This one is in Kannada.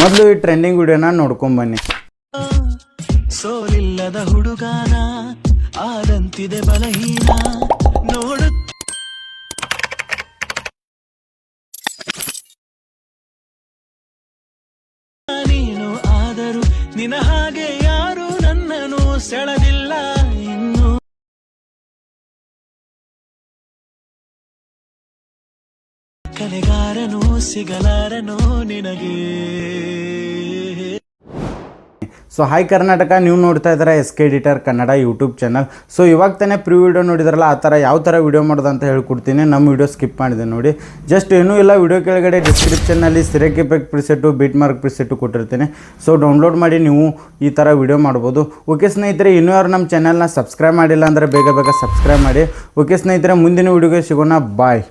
ಮೊದಲು ಈ ಟ್ರೆಂಡಿಂಗ್ ವಿಡಿಯೋನ ನೋಡ್ಕೊಂಬನ್ನಿ. ಸೋಲಿಲ್ಲದ ಹುಡುಗಾನ ಆದಂತಿದೆ ಬಲಹೀನ ನೋಡು ನೀನು ಆದರೂ ನಿನ ಹಾಗೆ ಯಾರು ನನ್ನನ್ನು ಸೆಳೆದಿಲ್ಲ ಇನ್ನು ಕಲೆಗಾರನು ಸಿಗಲಾರನು ನಿನಗೆ. ಸೊ ಹಾಯ್ ಕರ್ನಾಟಕ, ನೀವು ನೋಡ್ತಾ ಇದ್ದಾರೆ SK editor Kannada YouTube channel. So ಇವಾಗ ತಾನೇ ಪ್ರೀ ವಿಡಿಯೋ ನೋಡಿದ್ರಲ್ಲ, ಆ ಥರ ಯಾವ ಥರ ವಿಡಿಯೋ ಮಾಡೋದು ಅಂತ ಹೇಳ್ಕೊಡ್ತೀನಿ. ನಮ್ಮ ವಿಡಿಯೋ ಸ್ಕಿಪ್ ಮಾಡಿದೆ ನೋಡಿ. ಜಸ್ಟ್ ಏನೂ ಇಲ್ಲ, ವಿಡಿಯೋ ಕೆಳಗಡೆ ಡಿಸ್ಕ್ರಿಪ್ಷನ್ನಲ್ಲಿ ಸಿರೆಕ್ ಇಫೆಕ್ಟ್ ಪ್ರಿಸೆಟ್ಟು, ಬೀಟ್ ಮಾರ್ಕ್ ಪ್ರಿಸೆಟ್ಟು ಕೊಟ್ಟಿರ್ತೀನಿ. ಸೊ ಡೌನ್ಲೋಡ್ ಮಾಡಿ ನೀವು ಈ ಥರ ವಿಡಿಯೋ ಮಾಡ್ಬೋದು. ಓಕೆ ಸ್ನೇಹಿತರೆ, ಇನ್ನೂ ಯಾರು ನಮ್ಮ ಚಾನಲ್ನ ಸಬ್ಸ್ಕ್ರೈಬ್ ಮಾಡಿಲ್ಲ ಅಂದರೆ ಬೇಗ ಬೇಗ ಸಬ್ಸ್ಕ್ರೈಬ್ ಮಾಡಿ. ಓಕೆ ಸ್ನೇಹಿತರೆ, ಮುಂದಿನ ವಿಡಿಯೋಗೆ ಸಿಗೋಣ. ಬಾಯ್.